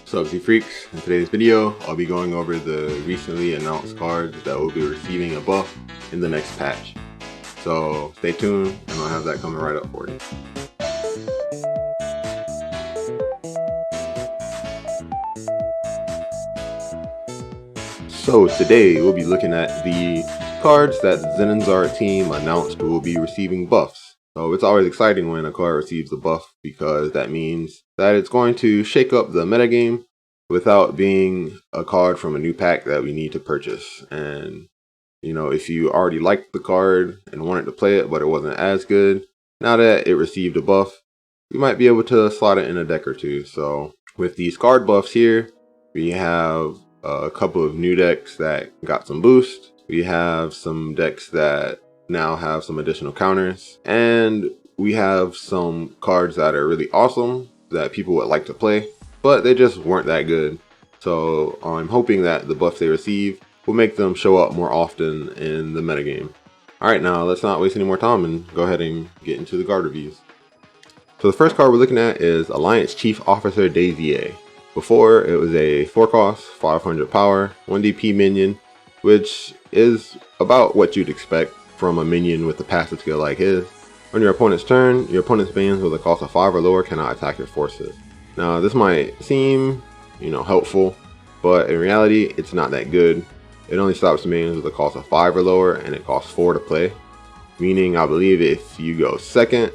What's up, Z Freaks? In today's video, I'll be going over the recently announced cards that will be receiving a buff in the next patch. So stay tuned, and I'll have that coming right up for you. So today we'll be looking at the cards that the Zenonzard team announced will be receiving buffs. So it's always exciting when a card receives a buff because that means that it's going to shake up the metagame without being a card from a new pack that we need to purchase. And you know, if you already liked the card and wanted to play it but it wasn't as good, now that it received a buff, you might be able to slot it in a deck or two. So with these card buffs here, we have a couple of new decks that got some boost. We have some decks that now have some additional counters, and we have some cards that are really awesome that people would like to play, but they just weren't that good. So I'm hoping that the buffs they receive will make them show up more often in the metagame. Alright, now let's not waste any more time and go ahead and get into the card reviews. So the first card we're looking at is Alliance Chief Officer Javier. Before, it was a 4 cost, 500 power, 1 DP minion, which is about what you'd expect from a minion with a passive skill like his. On your opponent's turn, your opponent's minions with a cost of 5 or lower cannot attack your forces. Now this might seem, helpful, but in reality it's not that good. It only stops minions with a cost of 5 or lower, and it costs 4 to play. Meaning, I believe if you go second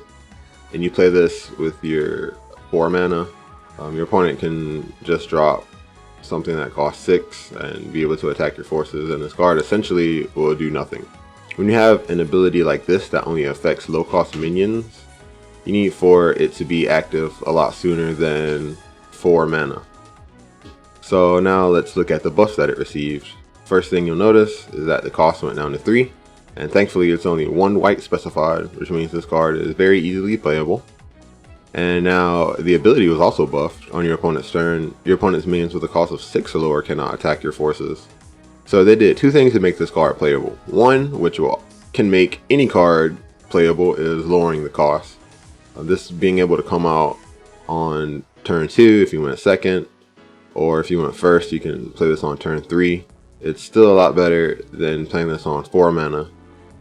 and you play this with your 4 mana, your opponent can just drop something that costs 6 and be able to attack your forces, and this card essentially will do nothing. When you have an ability like this that only affects low cost minions, you need for it to be active a lot sooner than 4 mana. So now let's look at the buffs that it received. First thing you'll notice is that the cost went down to 3, and thankfully it's only 1 white specified, which means this card is very easily playable. And now the ability was also buffed. On your opponent's turn, your opponent's minions with a cost of 6 or lower cannot attack your forces. So they did 2 things to make this card playable. One, which can make any card playable, is lowering the cost. This being able to come out on turn 2 if you went second, or if you went first, you can play this on turn 3. It's still a lot better than playing this on 4 mana.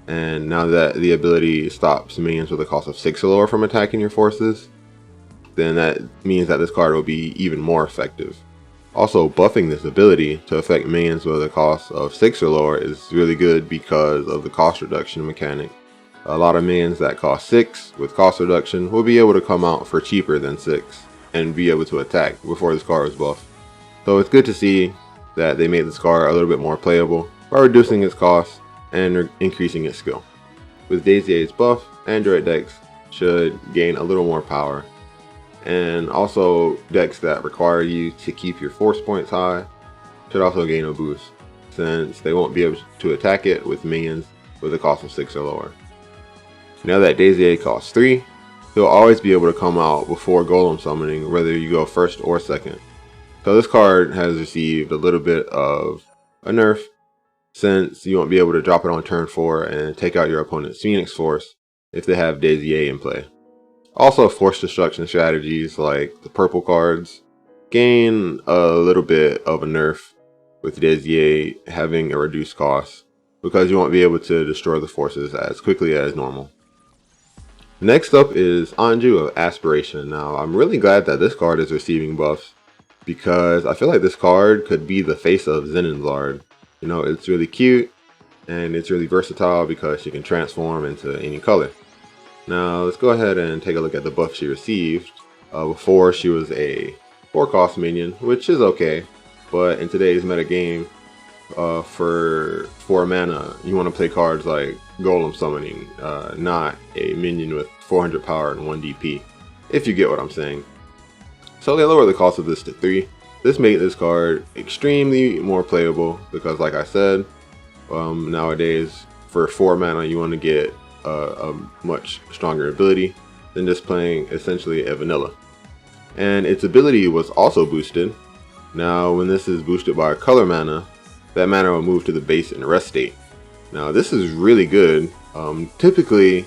And now that the ability stops minions with a cost of 6 or lower from attacking your forces, then that means that this card will be even more effective. Also, buffing this ability to affect minions with a cost of 6 or lower is really good because of the cost reduction mechanic. A lot of minions that cost 6 with cost reduction will be able to come out for cheaper than 6 and be able to attack before this card was buffed. So it's good to see that they made this card a little bit more playable by reducing its cost and increasing its skill. With Javier's buff, Android decks should gain a little more power. And also decks that require you to keep your force points high should also gain a boost, since they won't be able to attack it with minions with a cost of 6 or lower. Now that Javier costs 3, he'll always be able to come out before Golem Summoning, whether you go first or second. So this card has received a little bit of a nerf, since you won't be able to drop it on turn 4 and take out your opponent's Phoenix Force if they have Javier in play. Also, force destruction strategies like the purple cards gain a little bit of a nerf with Javier having a reduced cost, because you won't be able to destroy the forces as quickly as normal. Next up is Anju of Aspiration. Now, I'm really glad that this card is receiving buffs, because I feel like this card could be the face of Zenonzard. It's really cute and it's really versatile because she can transform into any color. Now let's go ahead and take a look at the buff she received. Before, she was a 4 cost minion, which is okay, but in today's meta game, for 4 mana, you want to play cards like Golem Summoning, not a minion with 400 power and 1 DP, if you get what I'm saying. So they lowered the cost of this to 3. This made this card extremely more playable because, like I said, nowadays for 4 mana you want to get a much stronger ability than just playing essentially a vanilla. And its ability was also boosted. Now when this is boosted by a color mana, that mana will move to the base and rest state. Now this is really good. Typically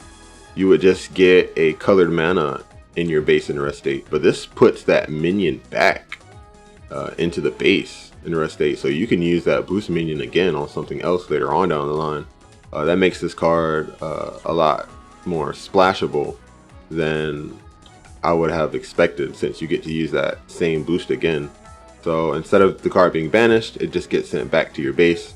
you would just get a colored mana in your base and rest state, but this puts that minion back. into the base in rest state, so you can use that boost minion again on something else later on down the line. That makes this card a lot more splashable than I would have expected, since you get to use that same boost again. So instead of the card being banished, it just gets sent back to your base,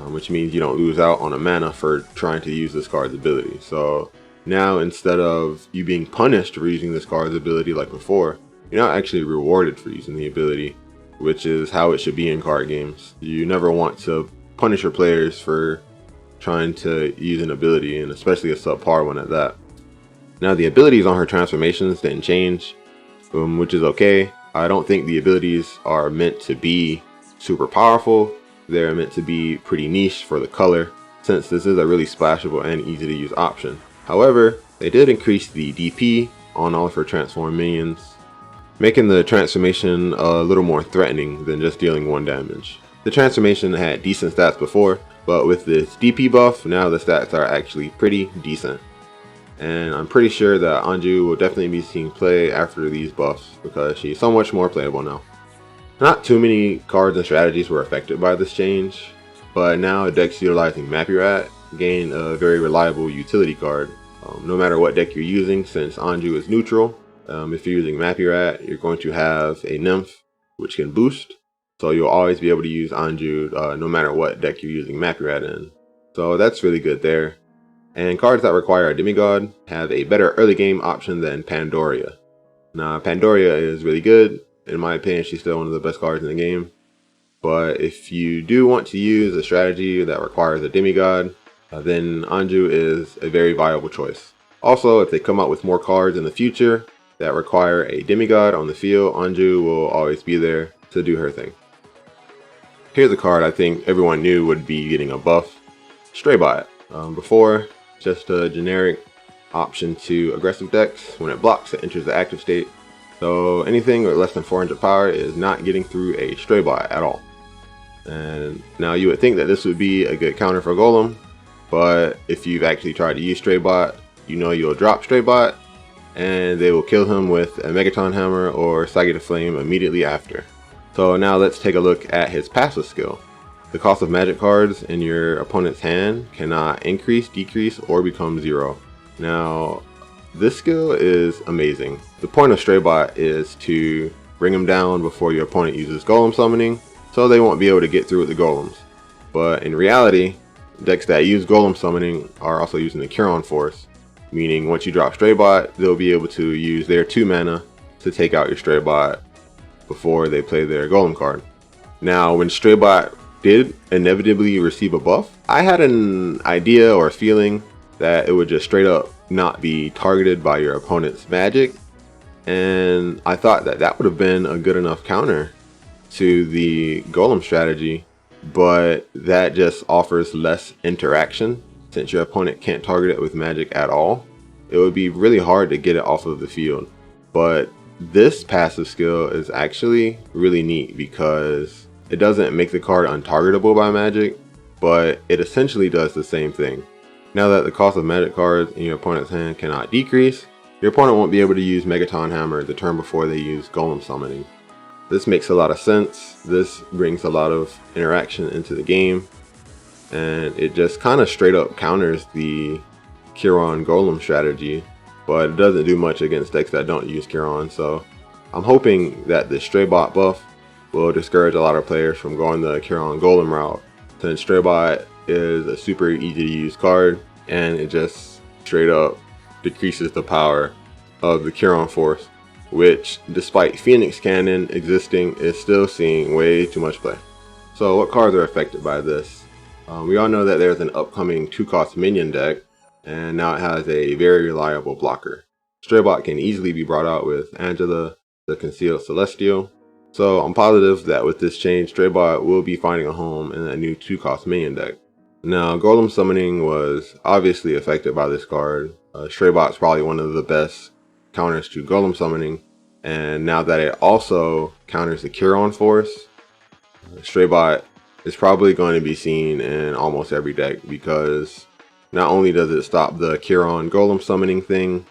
which means you don't lose out on a mana for trying to use this card's ability. So now, instead of you being punished for using this card's ability like before, you're not actually rewarded for using the ability, which is how it should be in card games. You never want to punish your players for trying to use an ability, and especially a subpar one at that. Now, the abilities on her transformations didn't change, which is okay. I don't think the abilities are meant to be super powerful. They're meant to be pretty niche for the color, since this is a really splashable and easy to use option. However, they did increase the DP on all of her transform minions, making the transformation a little more threatening than just dealing 1 damage. The transformation had decent stats before, but with this DP buff, now the stats are actually pretty decent. And I'm pretty sure that Anju will definitely be seeing play after these buffs, because she's so much more playable now. Not too many cards and strategies were affected by this change, but now decks utilizing Memoria gain a very reliable utility card. No matter what deck you're using, since Anju is neutral, if you're using Memoria, you're going to have a nymph which can boost, so you'll always be able to use Anju no matter what deck you're using Memoria in. So that's really good there. And cards that require a demigod have a better early game option than Pandoria. Now, Pandoria is really good. In my opinion, she's still one of the best cards in the game. But if you do want to use a strategy that requires a demigod, then Anju is a very viable choice. Also, if they come out with more cards in the future that require a demigod on the field, Anju will always be there to do her thing. Here's a card I think everyone knew would be getting a buff: Straybot. Before, just a generic option to aggressive decks. When it blocks, it enters the active state. So anything with less than 400 power is not getting through a Straybot at all. And now you would think that this would be a good counter for Golem, but if you've actually tried to use Straybot, you know you'll drop Straybot, and they will kill him with a Megaton Hammer or Saga to Flame immediately after. So now let's take a look at his passive skill. The cost of magic cards in your opponent's hand cannot increase, decrease, or become 0. Now, this skill is amazing. The point of Straybot is to bring him down before your opponent uses Golem Summoning, so they won't be able to get through with the Golems. But in reality, decks that use Golem Summoning are also using the Curon Force, meaning once you drop Straybot, they'll be able to use their 2 mana to take out your Straybot before they play their Golem card. Now, when Straybot did inevitably receive a buff, I had an idea or a feeling that it would just straight up not be targeted by your opponent's magic, and I thought that that would have been a good enough counter to the Golem strategy, but that just offers less interaction. Since your opponent can't target it with magic at all, it would be really hard to get it off of the field. But this passive skill is actually really neat because it doesn't make the card untargetable by magic, but it essentially does the same thing. Now that the cost of magic cards in your opponent's hand cannot decrease, your opponent won't be able to use Megaton Hammer the turn before they use Golem Summoning. This makes a lot of sense. This brings a lot of interaction into the game, and it just kind of straight up counters the Curon Golem strategy, but it doesn't do much against decks that don't use Curon. So I'm hoping that the Straybot buff will discourage a lot of players from going the Curon Golem route, since Straybot is a super easy to use card, and it just straight up decreases the power of the Curon Force, which, despite Phoenix Cannon existing, is still seeing way too much play. So what cards are affected by this? We all know that there's an upcoming 2-cost minion deck, and now it has a very reliable blocker. Straybot can easily be brought out with Angela, the Concealed Celestial. So I'm positive that with this change, Straybot will be finding a home in a new 2-cost minion deck. Now, Golem Summoning was obviously affected by this card. Straybot's probably one of the best counters to Golem Summoning, and now that it also counters the Curon Force, Straybot is probably going to be seen in almost every deck, because not only does it stop the Curon Golem Summoning thing,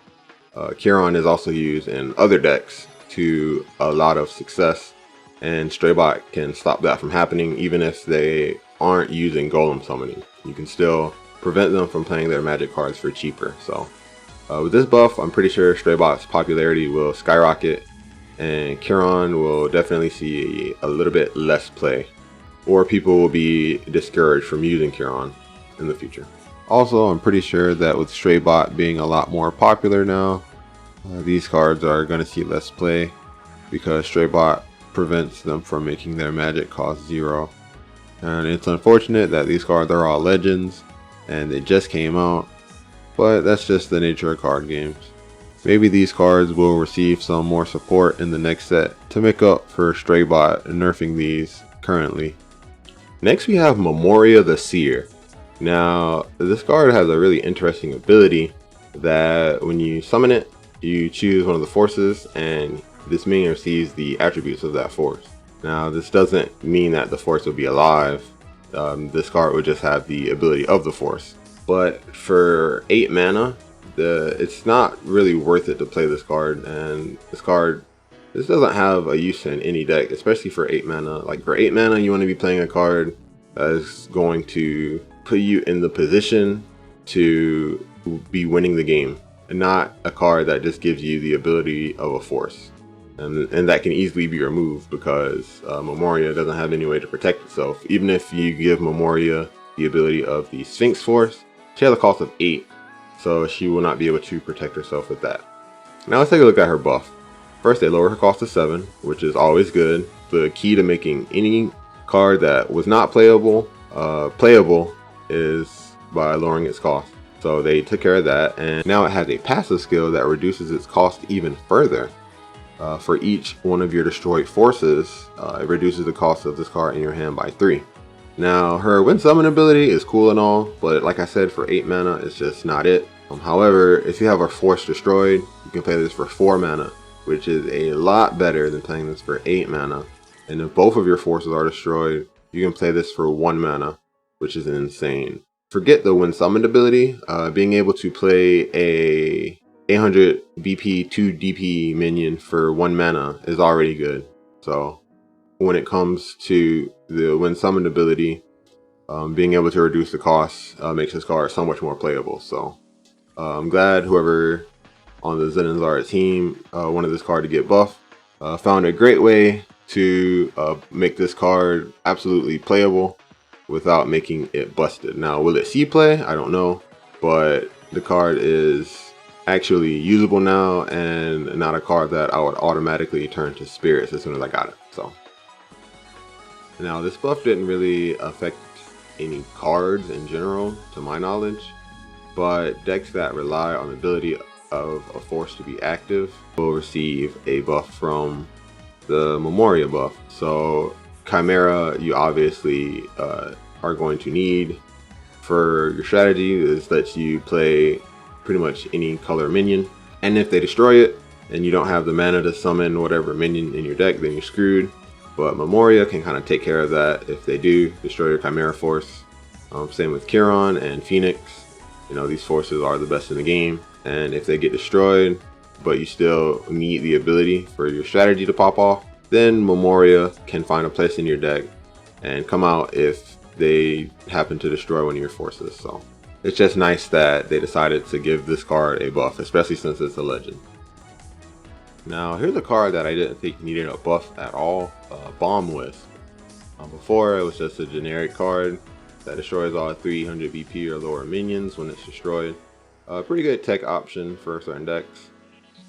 Curon is also used in other decks to a lot of success. and Straybot can stop that from happening even if they aren't using Golem Summoning. You can still prevent them from playing their magic cards for cheaper. So with this buff, I'm pretty sure Straybot's popularity will skyrocket, and Kiron will definitely see a little bit less play, or people will be discouraged from using Kiron in the future. Also, I'm pretty sure that with Straybot being a lot more popular now, these cards are going to see less play because Straybot prevents them from making their magic cost 0. And it's unfortunate that these cards are all legends and they just came out, but that's just the nature of card games. Maybe these cards will receive some more support in the next set to make up for Straybot nerfing these currently. Next we have Memoria the Seer. Now this card has a really interesting ability that when you summon it, you choose one of the forces and this minion receives the attributes of that force. Now this doesn't mean that the force will be alive. This card would just have the ability of the force. But for 8 mana, it's not really worth it to play this card, and this doesn't have a use in any deck, especially for 8 mana. Like for 8 mana, you want to be playing a card that is going to put you in the position to be winning the game, and not a card that just gives you the ability of a force. And that can easily be removed because Memoria doesn't have any way to protect itself. Even if you give Memoria the ability of the Sphinx Force, she has a cost of 8, so she will not be able to protect herself with that. Now let's take a look at her buff. First, they lower her cost to 7, which is always good. The key to making any card that was not playable, playable is by lowering its cost. So they took care of that, and now it has a passive skill that reduces its cost even further. For each one of your destroyed forces, it reduces the cost of this card in your hand by 3. Now her Wind Summon ability is cool and all, but like I said, for 8 mana it's just not it. However, if you have a force destroyed, you can play this for 4 mana, which is a lot better than playing this for 8 mana. And if both of your forces are destroyed, you can play this for 1 mana, which is insane. Forget the Wind Summon ability. Being able to play a 800 BP 2 DP minion for 1 mana is already good. So when it comes to the Wind Summon ability, being able to reduce the cost makes this card so much more playable. So I'm glad whoever on the Zenonzard team wanted this card to get buffed found a great way to make this card absolutely playable without making it busted. Now will it see play? I don't know, but the card is actually usable now and not a card that I would automatically turn to spirits as soon as I got it. So now this buff didn't really affect any cards in general to my knowledge, but decks that rely on the ability of a force to be active will receive a buff from the Memoria buff. So Chimera you obviously are going to need for your strategy. This lets you play pretty much any color minion, and if they destroy it and you don't have the mana to summon whatever minion in your deck, then you're screwed. But Memoria can kind of take care of that if they do destroy your Chimera force. Same with Kiron and Phoenix. You know, these forces are the best in the game, and if they get destroyed but you still need the ability for your strategy to pop off, then Memoria can find a place in your deck and come out if they happen to destroy one of your forces. So it's just nice that they decided to give this card a buff, especially since it's a legend. Now here's a card that I didn't think needed a buff at all, Bomb Wisp. Before it was just a generic card that destroys all 300 BP or lower minions when it's destroyed. Pretty good tech option for certain decks,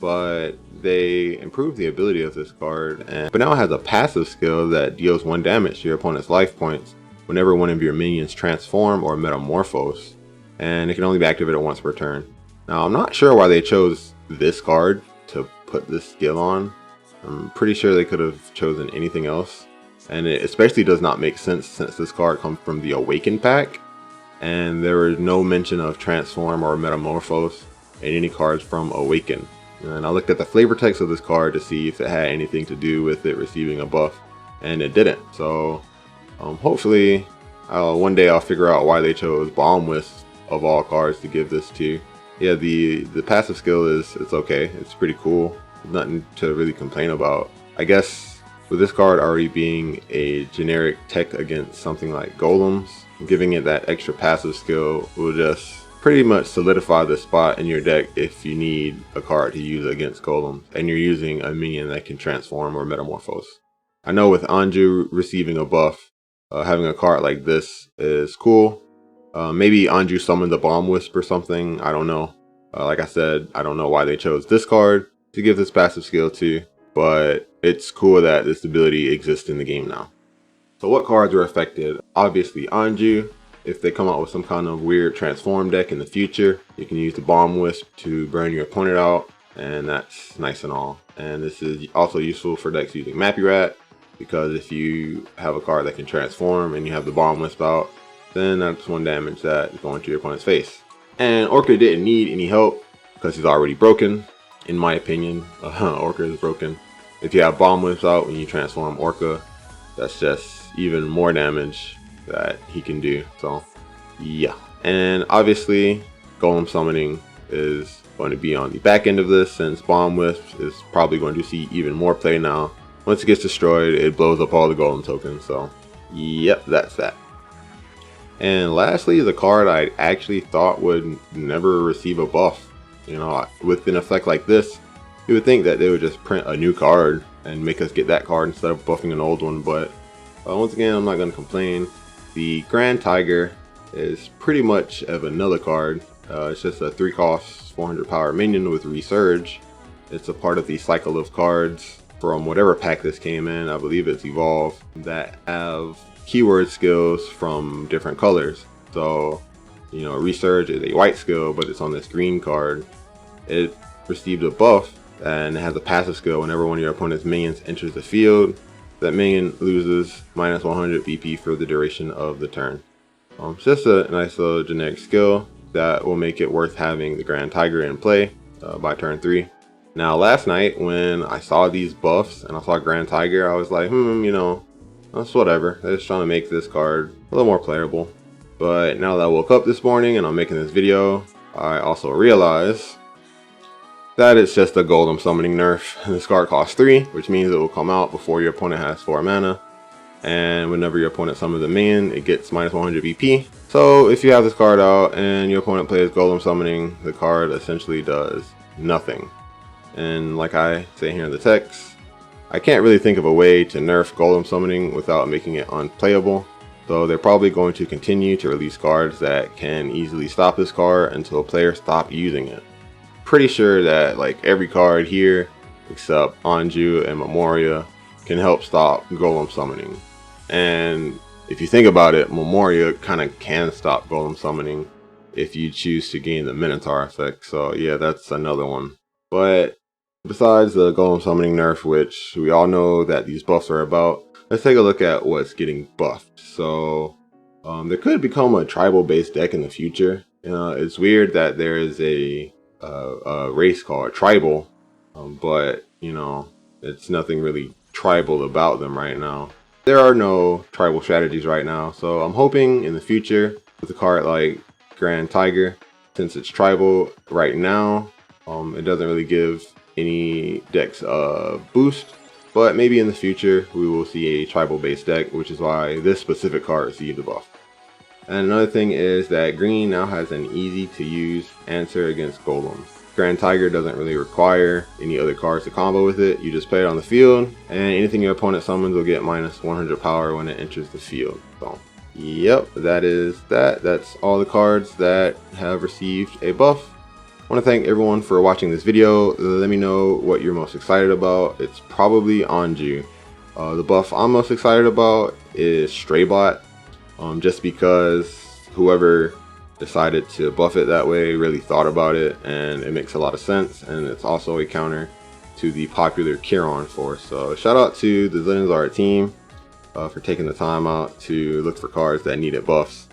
but they improved the ability of this card, but now it has a passive skill that deals 1 damage to your opponent's life points whenever one of your minions transform or metamorphose, and it can only be activated once per turn. Now I'm not sure why they chose this card to put this skill on. I'm pretty sure they could have chosen anything else, and it especially does not make sense since this card comes from the Awaken pack and there is no mention of transform or metamorphose in any cards from Awaken. And I looked at the flavor text of this card to see if it had anything to do with it receiving a buff, and it didn't. So hopefully one day I'll figure out why they chose Bomb Wisp of all cards to give this to. Yeah, the passive skill it's okay. It's pretty cool. Nothing to really complain about. I guess with this card already being a generic tech against something like golems, giving it that extra passive skill will just pretty much solidify the spot in your deck if you need a card to use against golems and you're using a minion that can transform or metamorphose. I know with Anju receiving a buff, having a card like this is cool. Maybe Anju summoned the Bomb Wisp or something, I don't know. Like I said, I don't know why they chose this card to give this passive skill to, but it's cool that this ability exists in the game now. So what cards are affected? Obviously Anju. If they come out with some kind of weird transform deck in the future, you can use the Bomb Wisp to burn your opponent out, and that's nice and all. And this is also useful for decks using Mappy Rat, because if you have a card that can transform and you have the Bomb Wisp out, then that's 1 damage that is going to your opponent's face. And Orca didn't need any help because he's already broken, in my opinion. Orca is broken. If you have Bomb Wisp out when you transform Orca, that's just even more damage that he can do. So yeah, and obviously Golem Summoning is going to be on the back end of this, since Bomb Wisp is probably going to see even more play now. Once it gets destroyed, it blows up all the golem tokens. So yep, that's that. And lastly, the card I actually thought would never receive a buff. You know, with an effect like this, you would think that they would just print a new card and make us get that card instead of buffing an old one, but once again, I'm not going to complain. The Grand Tiger is pretty much a vanilla card. It's just a 3-cost, 400 power minion with Resurge. It's a part of the cycle of cards from whatever pack this came in. I believe it's Evolve, that have keyword skills from different colors. So, you know, Resurge is a white skill, but it's on this green card. It received a buff and it has a passive skill. Whenever one of your opponent's minions enters the field, that minion loses minus 100 BP for the duration of the turn. It's just a nice little generic skill that will make it worth having the Grand Tiger in play by turn 3. Now last night when I saw these buffs and I saw Grand Tiger, I was like, you know, that's whatever. They're just trying to make this card a little more playable. But now that I woke up this morning and I'm making this video, I also realized that it's just a Golem Summoning nerf. This card costs 3, which means it will come out before your opponent has 4 mana. And whenever your opponent summons a minion, it gets minus 100 BP. So if you have this card out and your opponent plays Golem Summoning, the card essentially does nothing. And like I say here in the text, I can't really think of a way to nerf Golem Summoning without making it unplayable. So they're probably going to continue to release cards that can easily stop this card until players stop using it. Pretty sure that like every card here except Anju and Memoria can help stop Golem Summoning. And if you think about it, Memoria kind of can stop Golem Summoning if you choose to gain the Minotaur effect. So yeah, that's another one. But besides the Golem Summoning nerf, which we all know that these buffs are about, let's take a look at what's getting buffed. So there could become a tribal based deck in the future. It's weird that there is a race called tribal, but you know, it's nothing really tribal about them right now. There are no tribal strategies right now, so I'm hoping in the future with a card like Grand Tiger, since it's tribal right now, it doesn't really give any decks a boost, but maybe in the future we will see a tribal based deck, which is why this specific card received a buff. And another thing is that green now has an easy to use answer against golems. Grand Tiger doesn't really require any other cards to combo with it. You just play it on the field, and anything your opponent summons will get minus 100 power when it enters the field. So yep, that is that. That's all the cards that have received a buff. I want to thank everyone for watching this video. Let me know what you're most excited about. It's probably Anju. The buff I'm most excited about is Straybot. Just because whoever decided to buff it that way really thought about it, and it makes a lot of sense, and it's also a counter to the popular Kiron force. So shout out to the Zenonzard team for taking the time out to look for cards that needed buffs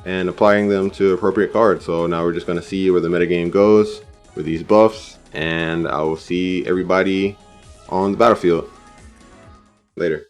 and applying them to appropriate cards. So now we're just going to see where the metagame goes with these buffs, and I will see everybody on the battlefield later.